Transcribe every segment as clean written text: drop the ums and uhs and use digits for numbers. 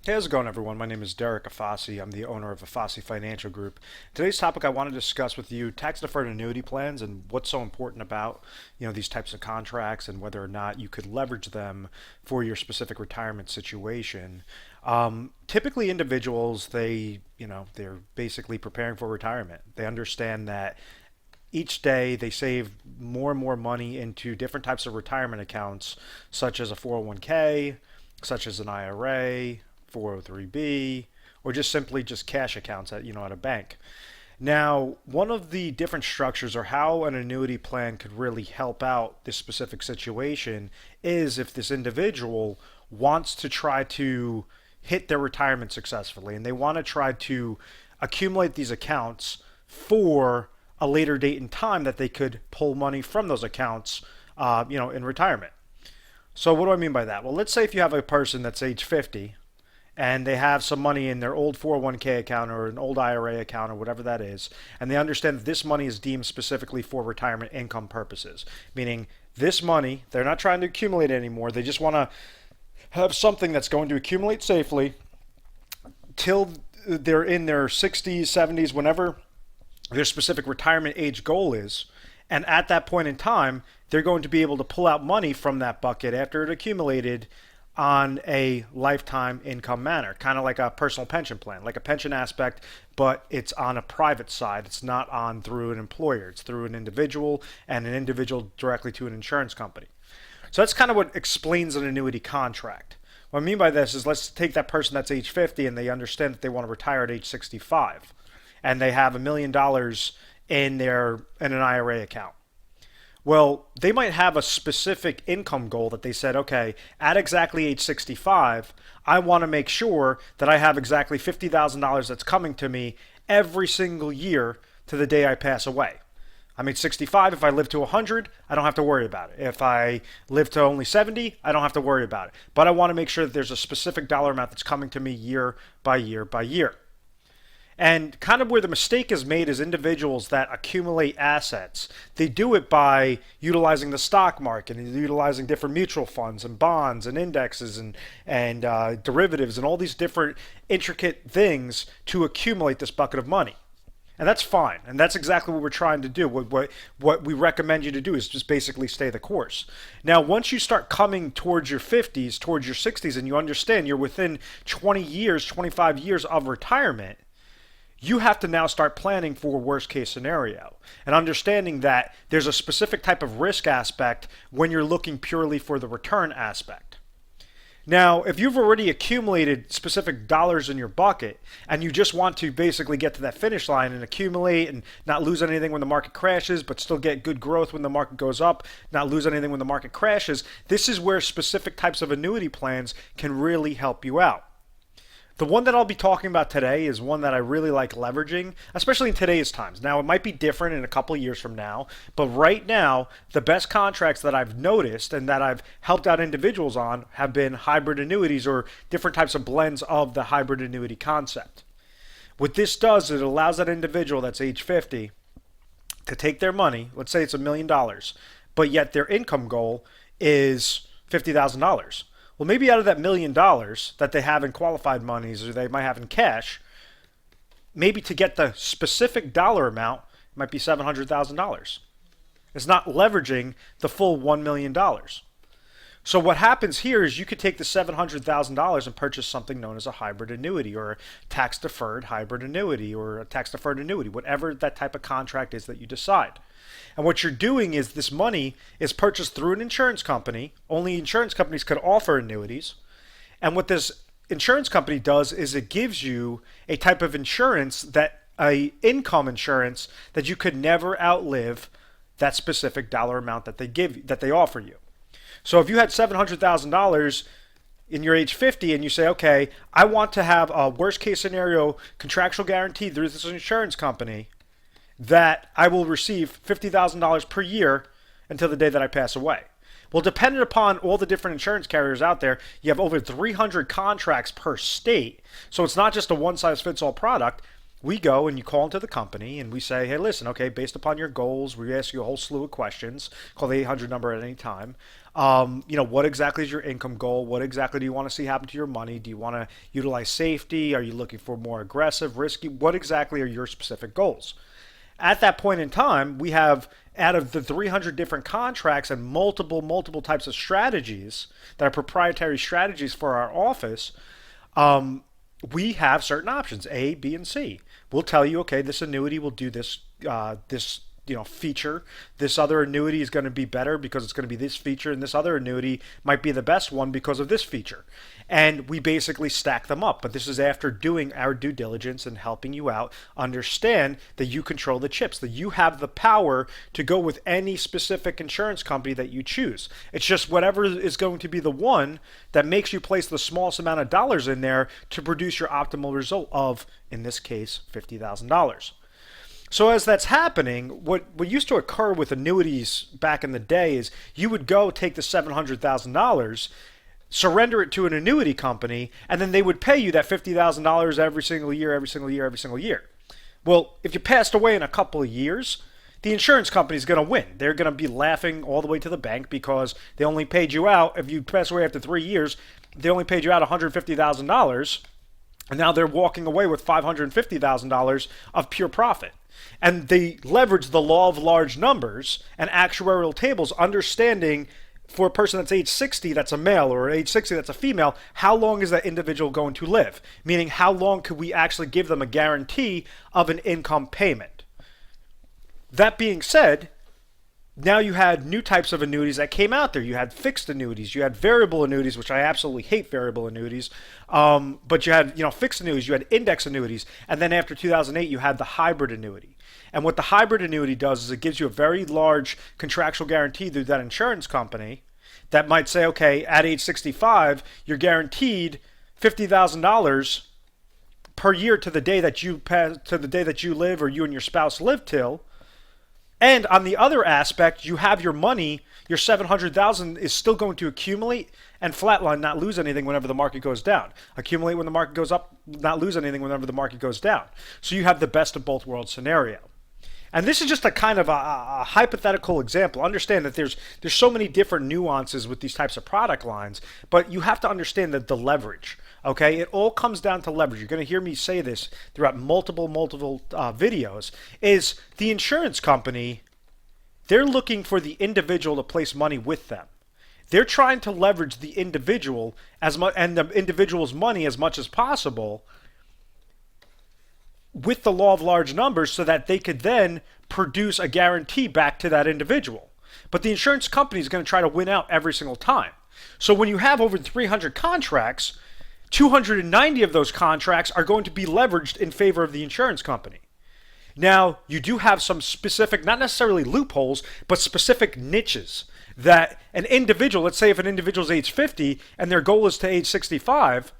Hey, how's it going, everyone? My name is Derek Afasi. I'm the owner of Afasi Financial Group. Today's topic I want to discuss with you tax-deferred annuity plans and what's so important about these types of contracts and whether or not you could leverage them for your specific retirement situation. Typically, individuals they're basically preparing for retirement. They understand that each day they save more and more money into different types of retirement accounts, such as a 401k, such as an IRA, 403b, or just simply just cash accounts at a bank. Now, one of the different structures or how an annuity plan could really help out this specific situation is if this individual wants to try to hit their retirement successfully and they want to try to accumulate these accounts for a later date in time that they could pull money from those accounts, in retirement. So what do I mean by that? Well, let's say if you have a person that's age 50 and they have some money in their old 401k account or an old IRA account or whatever that is, and they understand that this money is deemed specifically for retirement income purposes, meaning this money, they're not trying to accumulate it anymore. They just want to have something that's going to accumulate safely till they're in their 60s, 70s, whenever their specific retirement age goal is. And at that point in time, they're going to be able to pull out money from that bucket after it accumulated on a lifetime income manner, kind of like a personal pension plan, like a pension aspect, but it's on a private side. It's not on through an employer. It's through an individual and an individual directly to an insurance company. So that's kind of what explains an annuity contract. What I mean by this is let's take that person that's age 50 and they understand that they want to retire at age 65 and they have $1 million in an IRA account. Well, they might have a specific income goal that they said, okay, at exactly age 65, I want to make sure that I have exactly $50,000 that's coming to me every single year to the day I pass away. I'm age 65. If I live to 100, I don't have to worry about it. If I live to only 70, I don't have to worry about it. But I want to make sure that there's a specific dollar amount that's coming to me year by year by year. And kind of where the mistake is made is individuals that accumulate assets. They do it by utilizing the stock market and utilizing different mutual funds and bonds and indexes and derivatives and all these different intricate things to accumulate this bucket of money. And that's fine. And that's exactly what we're trying to do. What we recommend you to do is just basically stay the course. Now, once you start coming towards your 50s, towards your 60s, and you understand you're within 20 years, 25 years of retirement, you have to now start planning for worst case scenario and understanding that there's a specific type of risk aspect when you're looking purely for the return aspect. Now, if you've already accumulated specific dollars in your bucket and you just want to basically get to that finish line and accumulate and not lose anything when the market crashes, but still get good growth when the market goes up, not lose anything when the market crashes, this is where specific types of annuity plans can really help you out. The one that I'll be talking about today is one that I really like leveraging, especially in today's times. Now, it might be different in a couple of years from now, but right now, the best contracts that I've noticed and that I've helped out individuals on have been hybrid annuities or different types of blends of the hybrid annuity concept. What this does is it allows that individual that's age 50 to take their money, let's say it's $1 million, but yet their income goal is $50,000. Well, maybe out of that $1 million that they have in qualified monies or they might have in cash, maybe to get the specific dollar amount, it might be $700,000. It's not leveraging the full $1 million. So what happens here is you could take the $700,000 and purchase something known as a hybrid annuity or a tax-deferred hybrid annuity or a tax-deferred annuity, whatever that type of contract is that you decide. And what you're doing is this money is purchased through an insurance company. Only insurance companies could offer annuities. And what this insurance company does is it gives you a type of insurance a income insurance that you could never outlive that specific dollar amount that they offer you. So if you had $700,000 in your age 50 and you say, okay, I want to have a worst case scenario contractual guarantee through this insurance company that I will receive $50,000 per year until the day that I pass away. Well, depending upon all the different insurance carriers out there, you have over 300 contracts per state. So it's not just a one-size-fits-all product. we go and you call into the company and we say, hey, listen, okay, based upon your goals, we ask you a whole slew of questions. Call the 800 number at any time. What exactly is your income goal? What exactly do you want to see happen to your money? Do you want to utilize safety? Are you looking for more aggressive, risky? What exactly are your specific goals? At that point in time, we have out of the 300 different contracts and multiple types of strategies that are proprietary strategies for our office. We have certain options, A, B, and C. We'll tell you, okay, this annuity will do this feature. This other annuity is going to be better because it's going to be this feature, and this other annuity might be the best one because of this feature. And we basically stack them up. But this is after doing our due diligence and helping you out understand that you control the chips, that you have the power to go with any specific insurance company that you choose. It's just whatever is going to be the one that makes you place the smallest amount of dollars in there to produce your optimal result of, in this case, $50,000. So as that's happening, what used to occur with annuities back in the day is you would go take the $700,000, surrender it to an annuity company, and then they would pay you that $50,000 every single year, every single year, every single year. Well, if you passed away in a couple of years, the insurance company is going to win. They're going to be laughing all the way to the bank because they only paid you out, if you pass away after 3 years, they only paid you out $150,000, and now they're walking away with $550,000 of pure profit. And they leverage the law of large numbers and actuarial tables, understanding for a person that's age 60 that's a male or age 60 that's a female, how long is that individual going to live? Meaning, how long could we actually give them a guarantee of an income payment? That being said, now you had new types of annuities that came out there. You had fixed annuities, you had variable annuities, which I absolutely hate variable annuities. But you had fixed annuities, you had index annuities, and then after 2008 you had the hybrid annuity. And what the hybrid annuity does is it gives you a very large contractual guarantee through that insurance company that might say, okay, at age 65 you're guaranteed $50,000 per year to the day that you live or you and your spouse live till. And on the other aspect, you have your money, your $700,000 is still going to accumulate and flatline, not lose anything whenever the market goes down. Accumulate when the market goes up, not lose anything whenever the market goes down. So you have the best of both worlds scenario. And this is just a kind of a hypothetical example. Understand that there's so many different nuances with these types of product lines, but you have to understand that the leverage. Okay, it all comes down to leverage. You're going to hear me say this throughout multiple videos. Is the insurance company? They're looking for the individual to place money with them. They're trying to leverage the individual as much and the individual's money as much as possible with the law of large numbers so that they could then produce a guarantee back to that individual. But the insurance company is going to try to win out every single time. So when you have over 300 contracts, 290 of those contracts are going to be leveraged in favor of the insurance company. Now, you do have some specific, not necessarily loopholes, but specific niches that an individual, let's say if an individual is age 50 and their goal is to age 65,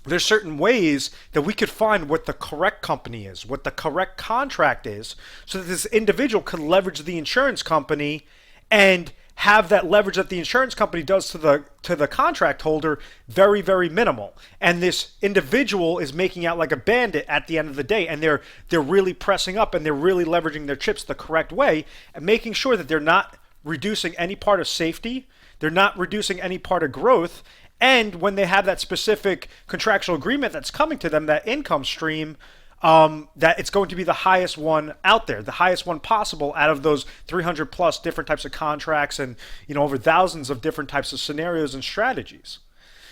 there's certain ways that we could find what the correct company is, what the correct contract is, so that this individual can leverage the insurance company and have that leverage that the insurance company does to the contract holder very minimal. And this individual is making out like a bandit at the end of the day, and they're really pressing up and they're really leveraging their chips the correct way and making sure that they're not reducing any part of safety, they're not reducing any part of growth. And when they have that specific contractual agreement that's coming to them, that income stream, that it's going to be the highest one out there, the highest one possible out of those 300 plus different types of contracts and over thousands of different types of scenarios and strategies.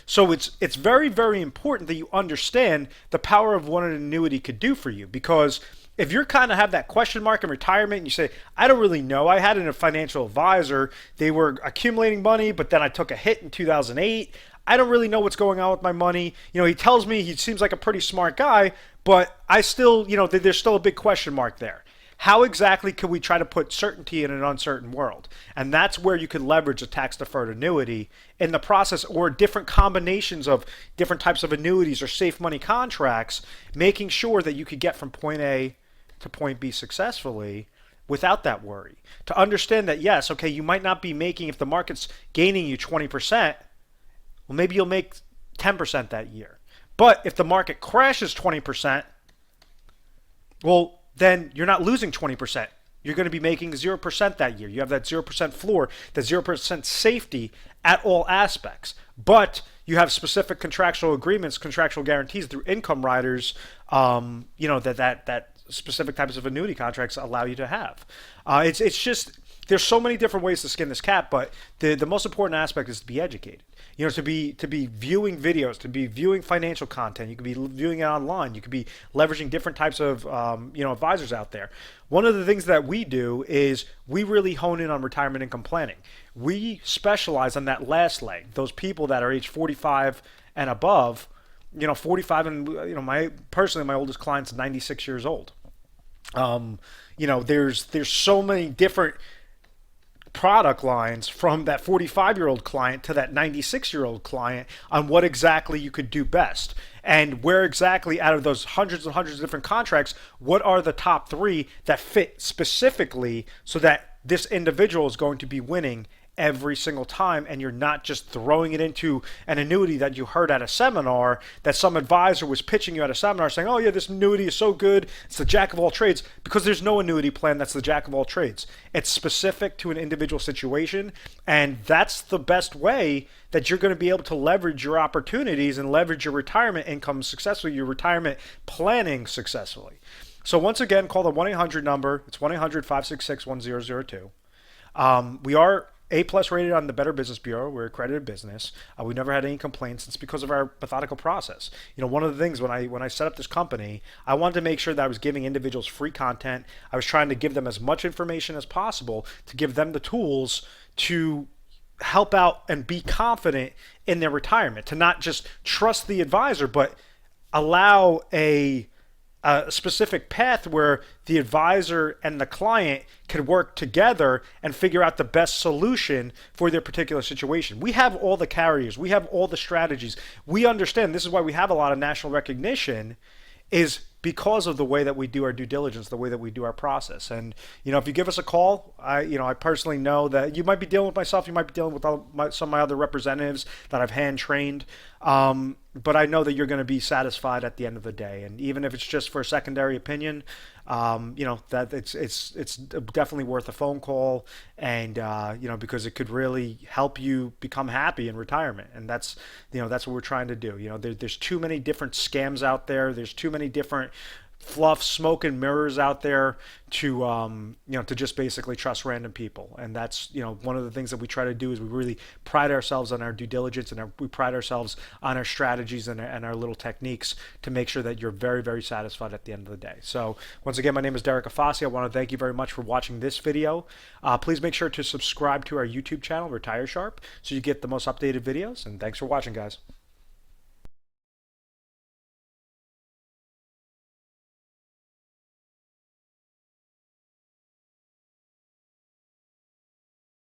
So it's very important that you understand the power of what an annuity could do for you, because if you're kind of have that question mark in retirement and you say, I don't really know, I had a financial advisor, they were accumulating money, but then I took a hit in 2008. I don't really know what's going on with my money. He tells me he seems like a pretty smart guy, but I still, there's still a big question mark there. How exactly can we try to put certainty in an uncertain world? And that's where you could leverage a tax-deferred annuity in the process, or different combinations of different types of annuities or safe money contracts, making sure that you could get from point A to point B successfully without that worry. To understand that, yes, okay, you might not be making, if the market's gaining you 20%, well, maybe you'll make 10% that year. But if the market crashes 20%, Well, then you're not losing 20%. You're going to be making 0% that year. You have that 0% floor, that 0% safety at all aspects. But you have specific contractual agreements, contractual guarantees through income riders, that specific types of annuity contracts allow you to have. It's just there's so many different ways to skin this cat, but the most important aspect is to be educated. To be viewing videos, to be viewing financial content. You could be viewing it online. You could be leveraging different types of advisors out there. One of the things that we do is we really hone in on retirement income planning. We specialize on that last leg. Those people that are age 45 and above. 45 and my oldest client's 96 years old. There's so many different product lines from that 45-year-old client to that 96-year-old client on what exactly you could do best and where exactly out of those hundreds and hundreds of different contracts, what are the top three that fit specifically so that this individual is going to be winning every single time, and you're not just throwing it into an annuity that you heard at a seminar that some advisor was pitching you at a seminar saying, oh yeah, this annuity is so good, it's the jack of all trades, because there's no annuity plan that's the jack of all trades. It's specific to an individual situation, and that's the best way that you're going to be able to leverage your opportunities and leverage your retirement income successfully, your retirement planning successfully. So once again, call the 1-800 number. It's 1-800-566-1002. We are A+ rated on the Better Business Bureau. We're accredited business. We've never had any complaints. It's because of our methodical process. One of the things when I set up this company, I wanted to make sure that I was giving individuals free content. I was trying to give them as much information as possible to give them the tools to help out and be confident in their retirement, to not just trust the advisor, but allow a specific path where the advisor and the client can work together and figure out the best solution for their particular situation. We have all the carriers. We have all the strategies. We understand. This is why we have a lot of national recognition, is because of the way that we do our due diligence, the way that we do our process. And if you give us a call, I personally know that you might be dealing with myself, you might be dealing with some of my other representatives that I've hand trained, but I know that you're going to be satisfied at the end of the day. And even if it's just for a secondary opinion, that it's definitely worth a phone call, and because it could really help you become happy in retirement. And that's what we're trying to do. There's too many different scams out there. There's too many different fluff, smoke and mirrors out there to just basically trust random people. And that's one of the things that we try to do is we really pride ourselves on our due diligence, and we pride ourselves on our strategies and our little techniques to make sure that you're very, very satisfied at the end of the day. So once again, my name is Derek Afasi. I want to thank you very much for watching this video. Please make sure to subscribe to our YouTube channel, Retire Sharp, so you get the most updated videos. And thanks for watching, guys.